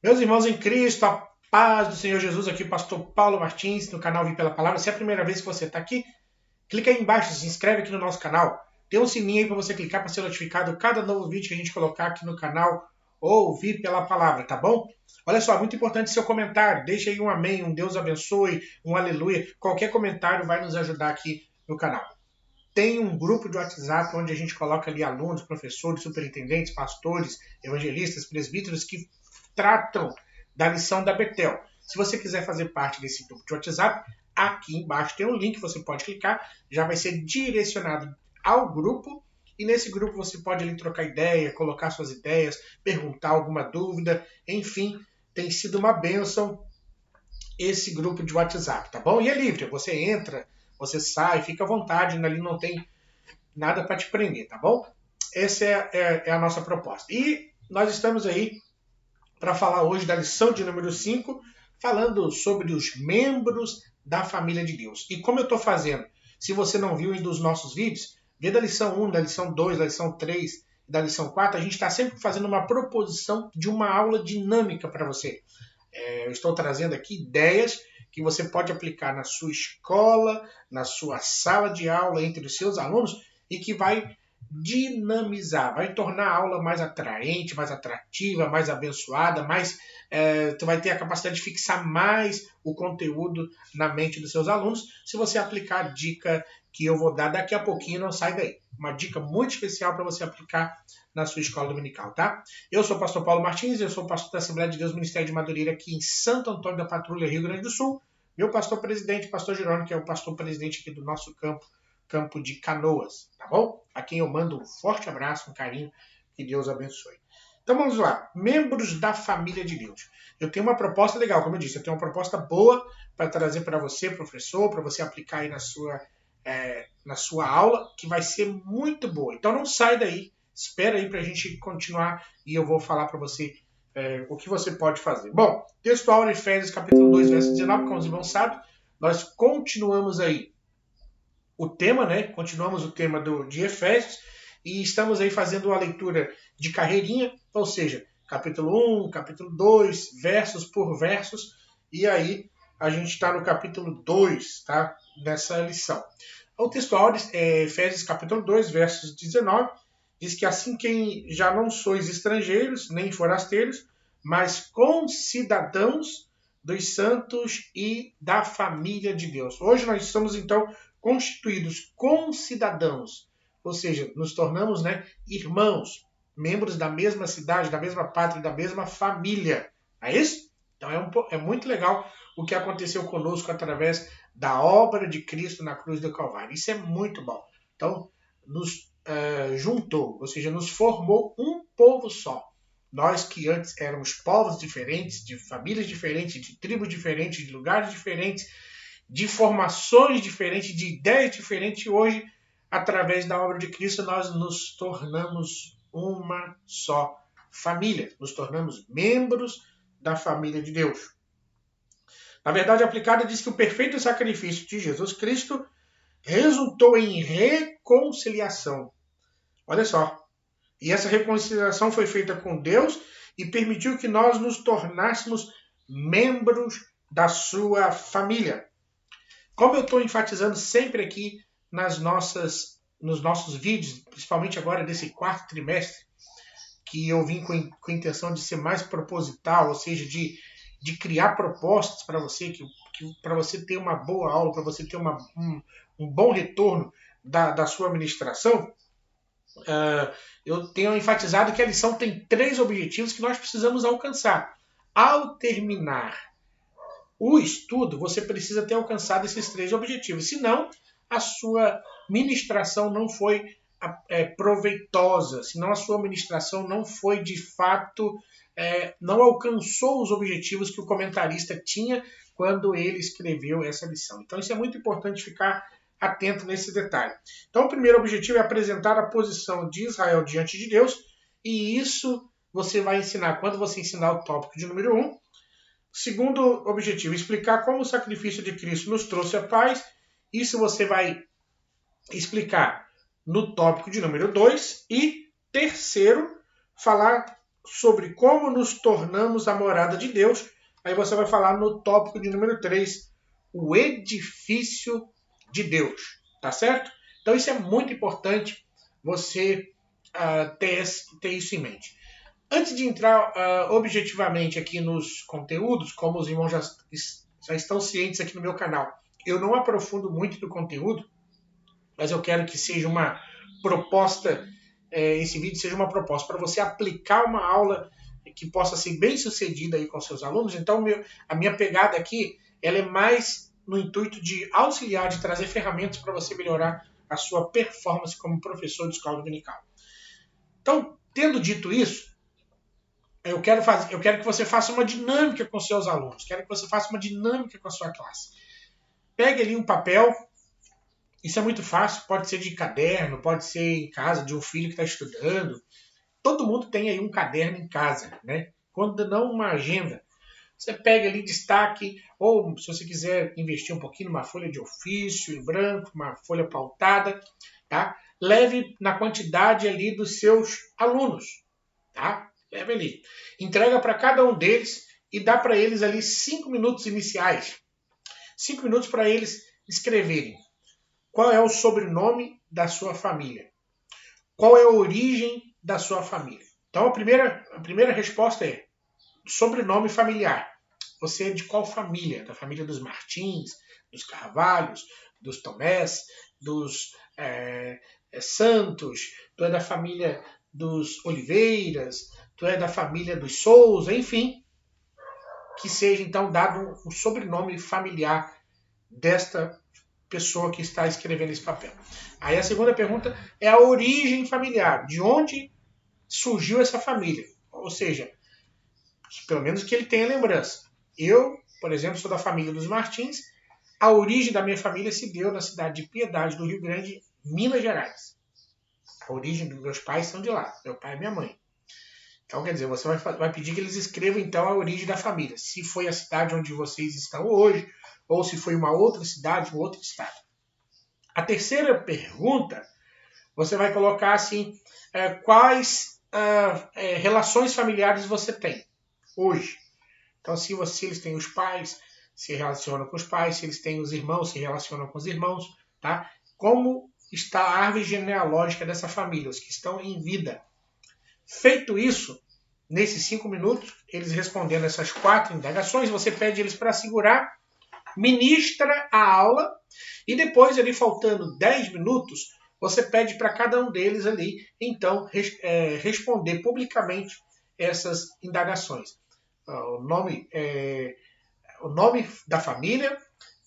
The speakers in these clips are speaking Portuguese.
Meus irmãos em Cristo, a paz do Senhor Jesus, aqui o pastor Paulo Martins, no canal Vi Pela Palavra. Se é a primeira vez que você está aqui, clica aí embaixo, se inscreve aqui no nosso canal. Tem um sininho aí para você clicar para ser notificado cada novo vídeo que a gente colocar aqui no canal ou Vi Pela Palavra, tá bom? Olha só, muito importante seu comentário. Deixa aí um amém, um Deus abençoe, um aleluia. Qualquer comentário vai nos ajudar aqui no canal. Tem um grupo de WhatsApp onde a gente coloca ali alunos, professores, superintendentes, pastores, evangelistas, presbíteros que tratam da lição da Betel. Se você quiser fazer parte desse grupo de WhatsApp, aqui embaixo tem um link, você pode clicar, já vai ser direcionado ao grupo, e nesse grupo você pode ali trocar ideia, colocar suas ideias, perguntar alguma dúvida, enfim, tem sido uma bênção esse grupo de WhatsApp, tá bom? E é livre, você entra, você sai, fica à vontade, ali não tem nada para te prender, tá bom? Essa é a nossa proposta. E nós estamos aí para falar hoje da lição de número 5, falando sobre os membros da família de Deus. E como eu estou fazendo, se você não viu ainda os nossos vídeos, vê da lição 1, da lição 2, da lição 3 e da lição 4, a gente está sempre fazendo uma proposição de uma aula dinâmica para você. Eu estou trazendo aqui ideias que você pode aplicar na sua escola, na sua sala de aula, entre os seus alunos, e que vai dinamizar, vai tornar a aula mais atraente, mais atrativa, mais abençoada, tu vai ter a capacidade de fixar mais o conteúdo na mente dos seus alunos, se você aplicar a dica que eu vou dar daqui a pouquinho, não sai daí. Uma dica muito especial para você aplicar na sua escola dominical, tá? Eu sou o pastor Paulo Martins, eu sou pastor da Assembleia de Deus Ministério de Madureira aqui em Santo Antônio da Patrulha, Rio Grande do Sul. Meu pastor presidente, pastor Jerônimo, que é o pastor presidente aqui do nosso campo de Canoas, tá bom? A quem eu mando um forte abraço, um carinho, que Deus abençoe. Então vamos lá, membros da família de Deus. Eu tenho uma proposta legal, como eu disse, eu tenho uma proposta boa para trazer para você, professor, para você aplicar aí na sua aula, que vai ser muito boa. Então não sai daí, espera aí para a gente continuar e eu vou falar para você o que você pode fazer. Bom, textual em Efésios capítulo 2, verso 19, como os irmãos sabem, nós continuamos aí o tema, né? Continuamos o tema de Efésios e estamos aí fazendo uma leitura de carreirinha, ou seja, capítulo 1, capítulo 2, versos por versos, e aí a gente está no capítulo 2, tá? Nessa lição. O textual é Efésios capítulo 2, versos 19, diz que assim quem já não sois estrangeiros, nem forasteiros, mas concidadãos dos santos e da família de Deus. Hoje nós estamos, então, constituídos concidadãos, ou seja, nos tornamos irmãos, membros da mesma cidade, da mesma pátria, da mesma família. É isso? Então é muito legal o que aconteceu conosco através da obra de Cristo na cruz do Calvário. Isso é muito bom. Então, nos juntou, ou seja, nos formou um povo só. Nós que antes éramos povos diferentes, de famílias diferentes, de tribos diferentes, de lugares diferentes, de formações diferentes, de ideias diferentes, hoje, através da obra de Cristo, nós nos tornamos uma só família. Nos tornamos membros da família de Deus. Na verdade, aplicada, diz que o perfeito sacrifício de Jesus Cristo resultou em reconciliação. Olha só. E essa reconciliação foi feita com Deus e permitiu que nós nos tornássemos membros da sua família. Como eu estou enfatizando sempre aqui nos nossos vídeos, principalmente agora desse quarto trimestre, que eu vim com a intenção de ser mais proposital, ou seja, de criar propostas para você, para você ter uma boa aula, para você ter um bom retorno da sua ministração, eu tenho enfatizado que a lição tem 3 objetivos que nós precisamos alcançar. Ao terminar o estudo, você precisa ter alcançado esses 3 objetivos, senão a sua ministração não foi proveitosa, senão a sua ministração não foi de fato, não alcançou os objetivos que o comentarista tinha quando ele escreveu essa lição. Então isso é muito importante ficar atento nesse detalhe. Então o primeiro objetivo é apresentar a posição de Israel diante de Deus, e isso você vai ensinar quando você ensinar o tópico de número 1. Segundo objetivo, explicar como o sacrifício de Cristo nos trouxe a paz. Isso você vai explicar no tópico de número 2. E terceiro, falar sobre como nos tornamos a morada de Deus. Aí você vai falar no tópico de número 3, o edifício de Deus, tá certo? Então isso é muito importante você ter isso em mente. Antes de entrar objetivamente aqui nos conteúdos, como os irmãos já estão cientes aqui no meu canal, eu não aprofundo muito no conteúdo, mas eu quero que seja uma proposta, esse vídeo seja uma proposta para você aplicar uma aula que possa ser bem sucedida aí com seus alunos. Então a minha pegada aqui ela é mais no intuito de auxiliar, de trazer ferramentas para você melhorar a sua performance como professor de escola dominical. Então, tendo dito isso, eu quero que você faça uma dinâmica com seus alunos, quero que você faça uma dinâmica com a sua classe. Pegue ali um papel, isso é muito fácil, pode ser de caderno, pode ser em casa de um filho que está estudando. Todo mundo tem aí um caderno em casa, né? Quando não uma agenda. Você pega ali destaque, ou se você quiser investir um pouquinho numa folha de ofício em branco, uma folha pautada, tá? Leve na quantidade ali dos seus alunos, tá? Leve ali. Entrega para cada um deles e dá para eles ali 5 minutos iniciais. 5 minutos para eles escreverem qual é o sobrenome da sua família. Qual é a origem da sua família. Então a primeira resposta é sobrenome familiar. Você é de qual família? Da família dos Martins, dos Carvalhos, dos Tomés, dos Santos, tu é da família dos Oliveiras, tu é da família dos Souza, enfim, que seja então dado o sobrenome familiar desta pessoa que está escrevendo esse papel. Aí a segunda pergunta é a origem familiar, de onde surgiu essa família, ou seja, pelo menos que ele tenha lembrança. Eu, por exemplo, sou da família dos Martins, a origem da minha família se deu na cidade de Piedade, do Rio Grande, Minas Gerais. A origem dos meus pais são de lá, meu pai e minha mãe. Então, quer dizer, você vai pedir que eles escrevam, então, a origem da família. Se foi a cidade onde vocês estão hoje, ou se foi uma outra cidade, um outro estado. A terceira pergunta, você vai colocar assim, quais relações familiares você tem hoje. Então, se eles têm os pais, se relacionam com os pais, se eles têm os irmãos, se relacionam com os irmãos, tá? Como está a árvore genealógica dessa família, os que estão em vida. Feito isso, nesses 5 minutos, eles respondendo essas 4 indagações, você pede eles para segurar, ministra a aula e depois, ali faltando 10 minutos, você pede para cada um deles ali, então, responder publicamente essas indagações. O nome da família,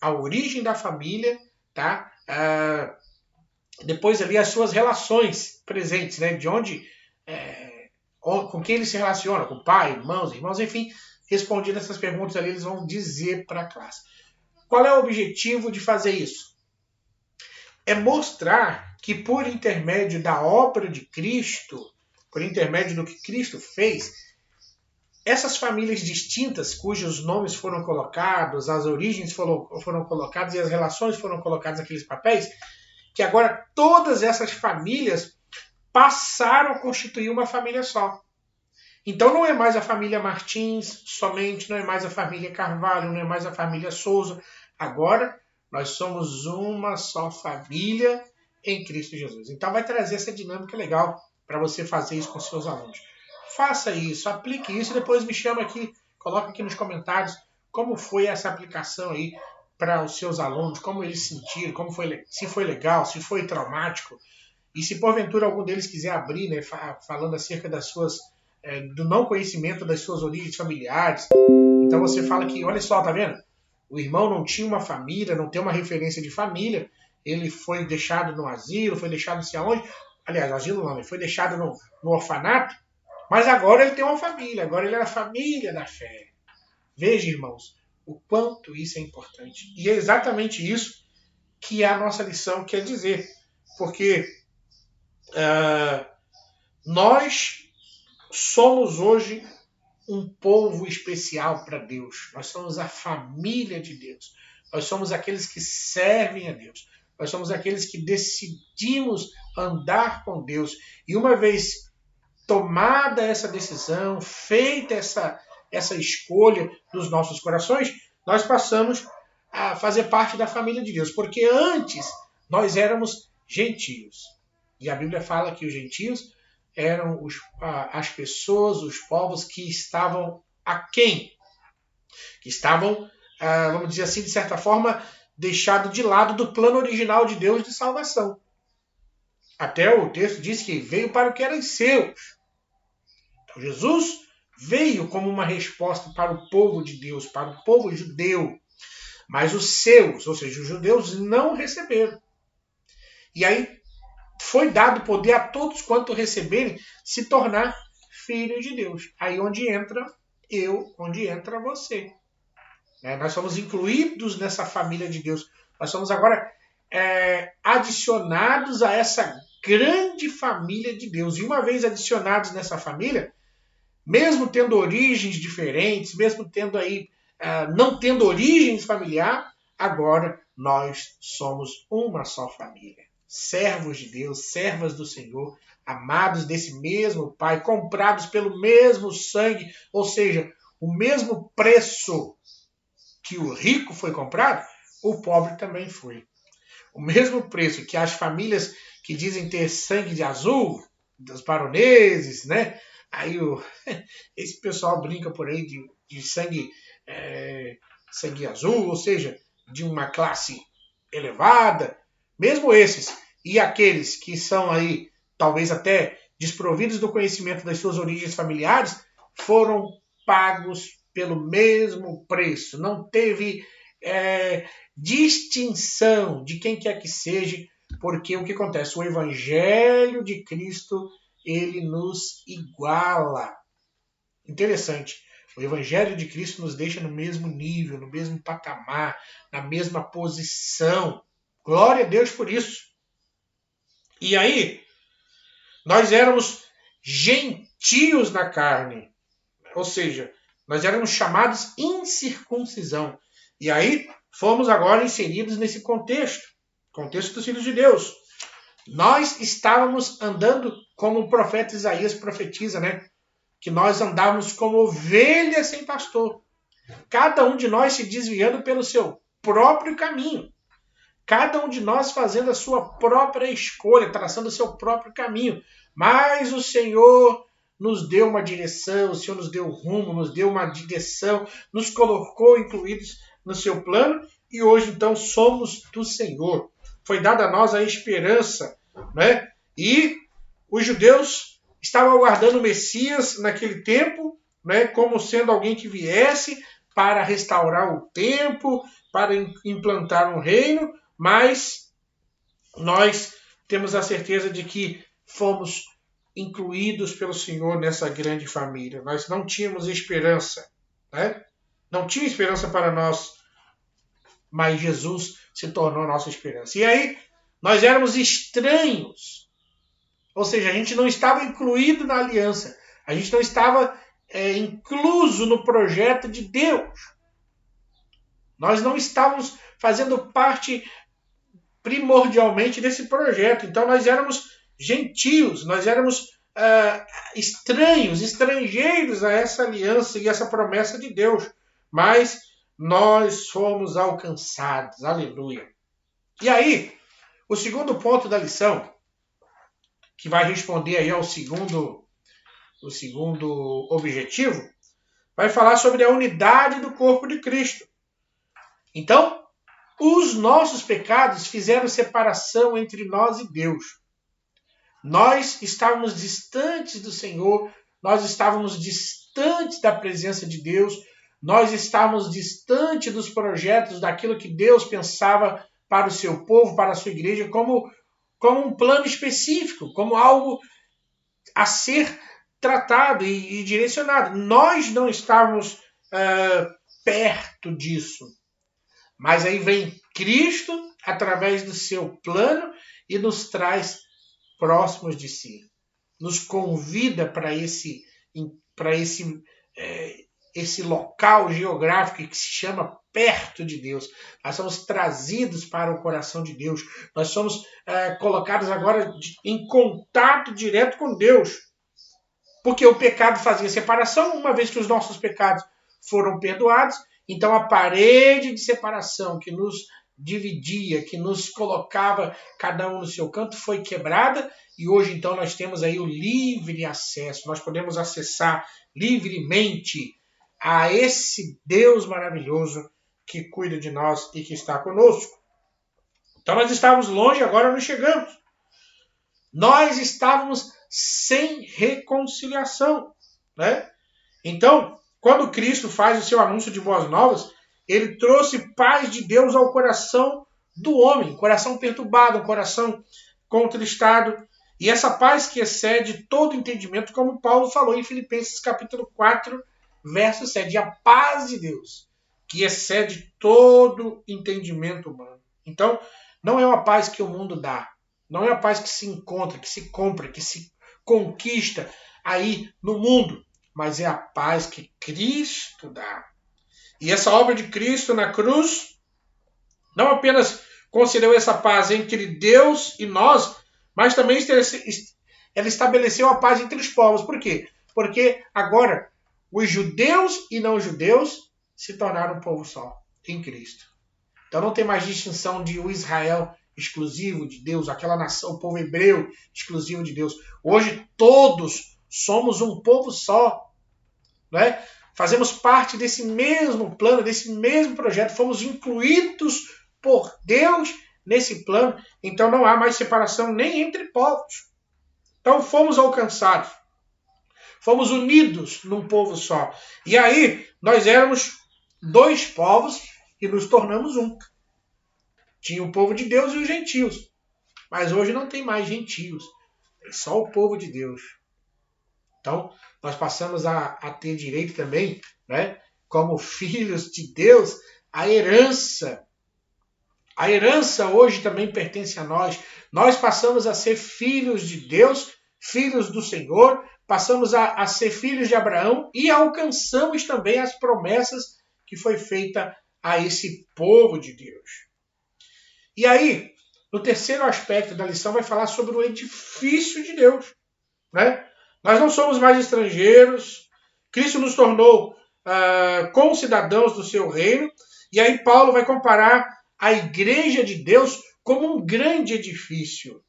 a origem da família, tá? Depois ali as suas relações presentes, né? De onde, com quem eles se relacionam, com pai, irmãos, enfim, respondendo essas perguntas ali, eles vão dizer para a classe. Qual é o objetivo de fazer isso? É mostrar que por intermédio da obra de Cristo, por intermédio do que Cristo fez, essas famílias distintas, cujos nomes foram colocados, as origens foram colocadas e as relações foram colocadas naqueles papéis, que agora todas essas famílias passaram a constituir uma família só. Então não é mais a família Martins somente, não é mais a família Carvalho, não é mais a família Souza. Agora nós somos uma só família em Cristo Jesus. Então vai trazer essa dinâmica legal para você fazer isso com seus alunos. Faça isso, aplique isso e depois me chama aqui, coloca aqui nos comentários como foi essa aplicação aí para os seus alunos, como eles sentiram, se foi legal, se foi traumático. E se porventura algum deles quiser abrir, né, falando acerca do não conhecimento das suas origens familiares, então você fala que, olha só, tá vendo? O irmão não tinha uma família, não tem uma referência de família, ele foi deixado no asilo, foi deixado não sei aonde, aliás, asilo não, ele foi deixado no orfanato, mas agora ele tem uma família, agora ele é a família da fé. Veja, irmãos, o quanto isso é importante. E é exatamente isso que a nossa lição quer dizer. Porque nós somos hoje um povo especial para Deus. Nós somos a família de Deus. Nós somos aqueles que servem a Deus. Nós somos aqueles que decidimos andar com Deus. E uma vez tomada essa decisão, feita essa escolha dos nossos corações, nós passamos a fazer parte da família de Deus. Porque antes nós éramos gentios. E a Bíblia fala que os gentios eram as pessoas, os povos que estavam aquém, que estavam, vamos dizer assim, de certa forma, deixados de lado do plano original de Deus de salvação. Até o texto diz que veio para o que eram seus. Então Jesus veio como uma resposta para o povo de Deus, para o povo judeu. Mas os seus, ou seja, os judeus, não receberam. E aí foi dado poder a todos quanto receberem se tornar filhos de Deus. Aí onde entra eu, onde entra você. Nós somos incluídos nessa família de Deus. Nós somos agora adicionados a essa grande família de Deus. E uma vez adicionados nessa família, mesmo tendo origens diferentes, mesmo tendo não tendo origens familiar, agora nós somos uma só família. Servos de Deus, servas do Senhor, amados desse mesmo Pai, comprados pelo mesmo sangue, ou seja, o mesmo preço que o rico foi comprado, o pobre também foi. O mesmo preço que as famílias que dizem ter sangue de azul, dos baroneses, né? Aí esse pessoal brinca por aí de sangue azul, ou seja, de uma classe elevada. Mesmo esses e aqueles que são aí, talvez até desprovidos do conhecimento das suas origens familiares, foram pagos pelo mesmo preço. Não teve distinção de quem quer que seja, porque o que acontece? O Evangelho de Cristo, ele nos iguala. Interessante. O Evangelho de Cristo nos deixa no mesmo nível, no mesmo patamar, na mesma posição. Glória a Deus por isso. E aí, nós éramos gentios na carne. Ou seja, nós éramos chamados incircuncisão. E aí, fomos agora inseridos nesse contexto dos filhos de Deus. Nós estávamos andando como o profeta Isaías profetiza, né? Que nós andávamos como ovelhas sem pastor. Cada um de nós se desviando pelo seu próprio caminho. Cada um de nós fazendo a sua própria escolha, traçando o seu próprio caminho. Mas o Senhor nos deu uma direção, o Senhor nos deu rumo, nos deu uma direção, nos colocou incluídos no seu plano e hoje então somos do Senhor. Foi dada a nós a esperança, né? E os judeus estavam aguardando o Messias naquele tempo, né? Como sendo alguém que viesse para restaurar o templo, para implantar um reino, mas nós temos a certeza de que fomos incluídos pelo Senhor nessa grande família. Nós não tínhamos esperança, né? Não tinha esperança para nós, mas Jesus se tornou nossa esperança. E aí, nós éramos estranhos, ou seja, a gente não estava incluído na aliança, a gente não estava incluso no projeto de Deus. Nós não estávamos fazendo parte primordialmente desse projeto. Então nós éramos gentios, nós éramos estranhos, estrangeiros a essa aliança e essa promessa de Deus. Mas nós fomos alcançados. Aleluia. E aí, o segundo ponto da lição, que vai responder aí ao segundo objetivo, vai falar sobre a unidade do corpo de Cristo. Então, os nossos pecados fizeram separação entre nós e Deus. Nós estávamos distantes do Senhor, nós estávamos distantes da presença de Deus, nós estávamos distantes dos projetos, daquilo que Deus pensava para o seu povo, para a sua igreja, como um plano específico, como algo a ser tratado e direcionado. Nós não estávamos perto disso. Mas aí vem Cristo, através do seu plano, e nos traz próximos de si. Nos convida para esse local geográfico que se chama perto de Deus. Nós somos trazidos para o coração de Deus. Nós somos colocados agora em contato direto com Deus. porque o pecado fazia separação, uma vez que os nossos pecados foram perdoados, então a parede de separação que nos dividia, que nos colocava cada um no seu canto, foi quebrada, e hoje então nós temos aí o livre acesso, nós podemos acessar livremente a esse Deus maravilhoso que cuida de nós e que está conosco. Então nós estávamos longe, agora nos chegamos. Nós estávamos sem reconciliação, né? Então, quando Cristo faz o seu anúncio de boas novas, ele trouxe paz de Deus ao coração do homem, coração perturbado, um coração contristado. E essa paz que excede todo entendimento, como Paulo falou em Filipenses capítulo 4, verso 7. A paz de Deus, que excede todo entendimento humano. Então, não é uma paz que o mundo dá. Não é a paz que se encontra, que se compra, que se conquista aí no mundo. Mas é a paz que Cristo dá. E essa obra de Cristo na cruz não apenas concedeu essa paz entre Deus e nós, mas também ela estabeleceu a paz entre os povos. Por quê? Porque agora os judeus e não judeus se tornaram um povo só em Cristo. Então não tem mais distinção de o Israel exclusivo de Deus, aquela nação, o povo hebreu exclusivo de Deus. Hoje todos somos um povo só, né? Fazemos parte desse mesmo plano, desse mesmo projeto, fomos incluídos por Deus nesse plano, então não há mais separação nem entre povos. Então fomos alcançados, fomos unidos num povo só. E aí nós éramos dois povos e nos tornamos um. Tinha o povo de Deus e os gentios. Mas hoje não tem mais gentios. É só o povo de Deus. Então, nós passamos a ter direito também, né, como filhos de Deus, a herança. A herança hoje também pertence a nós. Nós passamos a ser filhos de Deus, filhos do Senhor, passamos a ser filhos de Abraão e alcançamos também as promessas que foi feita a esse povo de Deus. E aí, no terceiro aspecto da lição, vai falar sobre o edifício de Deus, né? Nós não somos mais estrangeiros, Cristo nos tornou concidadãos do seu reino, e aí Paulo vai comparar a igreja de Deus como um grande edifício,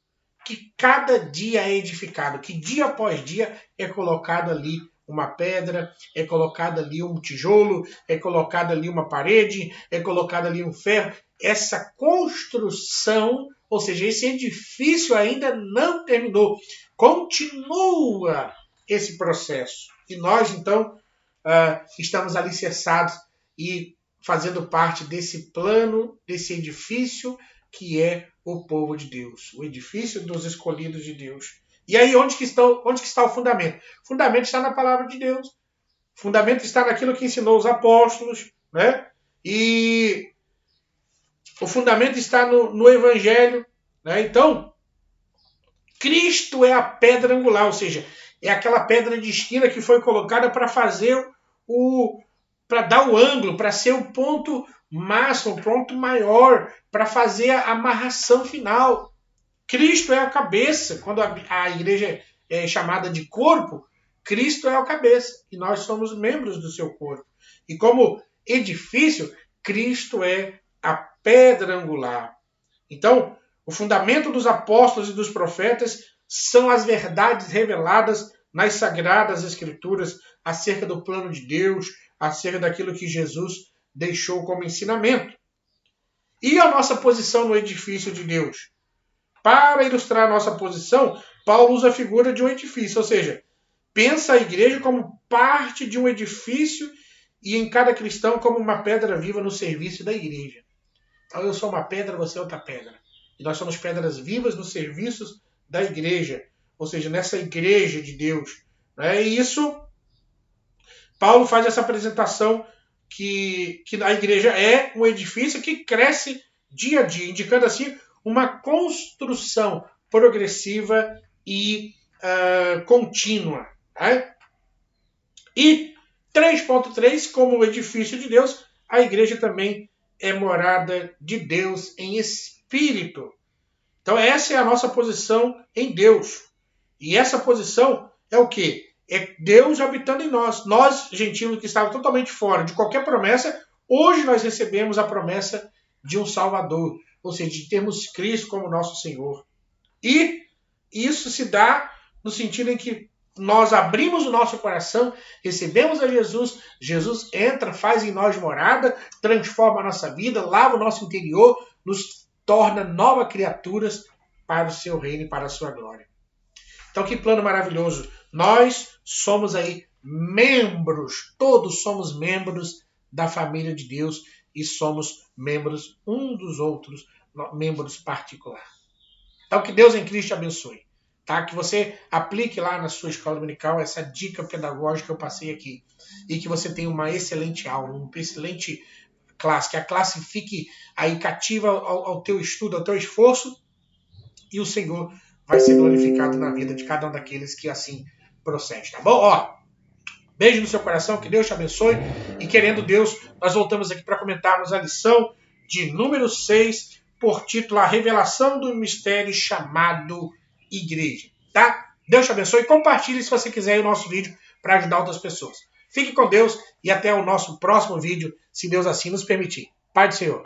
que cada dia é edificado, que dia após dia é colocado ali uma pedra, é colocado ali um tijolo, é colocado ali uma parede, é colocado ali um ferro. Essa construção, ou seja, esse edifício ainda não terminou. Continua esse processo. E nós, então, estamos alicerçados e fazendo parte desse plano, desse edifício que é o povo de Deus, o edifício dos escolhidos de Deus. E aí, onde que está o fundamento? O fundamento está na palavra de Deus. O fundamento está naquilo que ensinou os apóstolos, né? E o fundamento está no Evangelho, né? Então, Cristo é a pedra angular, ou seja, é aquela pedra de esquina que foi colocada para fazer para dar o ângulo, para ser o ponto máximo, o ponto maior, para fazer a amarração final. Cristo é a cabeça. Quando a igreja é chamada de corpo, Cristo é a cabeça. E nós somos membros do seu corpo. E como edifício, Cristo é a pedra angular. Então, o fundamento dos apóstolos e dos profetas são as verdades reveladas nas sagradas escrituras acerca do plano de Deus, acerca daquilo que Jesus deixou como ensinamento. E a nossa posição no edifício de Deus? Para ilustrar a nossa posição, Paulo usa a figura de um edifício, ou seja, pensa a igreja como parte de um edifício e em cada cristão como uma pedra viva no serviço da igreja. Então eu sou uma pedra, você é outra pedra. E nós somos pedras vivas nos serviços da igreja, ou seja, nessa igreja de Deus. E isso, Paulo faz essa apresentação que a igreja é um edifício que cresce dia a dia, indicando assim uma construção progressiva e contínua. Né? E 3.3, como o edifício de Deus, a igreja também é morada de Deus em espírito. Então essa é a nossa posição em Deus. E essa posição é o quê? É Deus habitando em nós. Nós, gentios que estávamos totalmente fora de qualquer promessa, hoje nós recebemos a promessa de um Salvador, ou seja, de termos Cristo como nosso Senhor. E isso se dá no sentido em que nós abrimos o nosso coração, recebemos a Jesus, Jesus entra, faz em nós morada, transforma a nossa vida, lava o nosso interior, nos torna novas criaturas para o seu reino e para a sua glória. Então, que plano maravilhoso. Nós somos aí membros, todos somos membros da família de Deus e somos membros um dos outros, membros particulares. Então, que Deus em Cristo te abençoe. Tá? Que você aplique lá na sua escola dominical essa dica pedagógica que eu passei aqui. E que você tenha uma excelente aula, uma excelente classe. Que a classe fique aí cativa ao teu estudo, ao teu esforço. E o Senhor vai ser glorificado na vida de cada um daqueles que assim procede. Tá bom? Ó, beijo no seu coração, que Deus te abençoe. E querendo Deus, nós voltamos aqui para comentarmos a lição de número 6, por título A Revelação do Mistério chamado Igreja. Tá? Deus te abençoe. Compartilhe se você quiser o nosso vídeo para ajudar outras pessoas. Fique com Deus e até o nosso próximo vídeo, se Deus assim nos permitir. Pai do Senhor.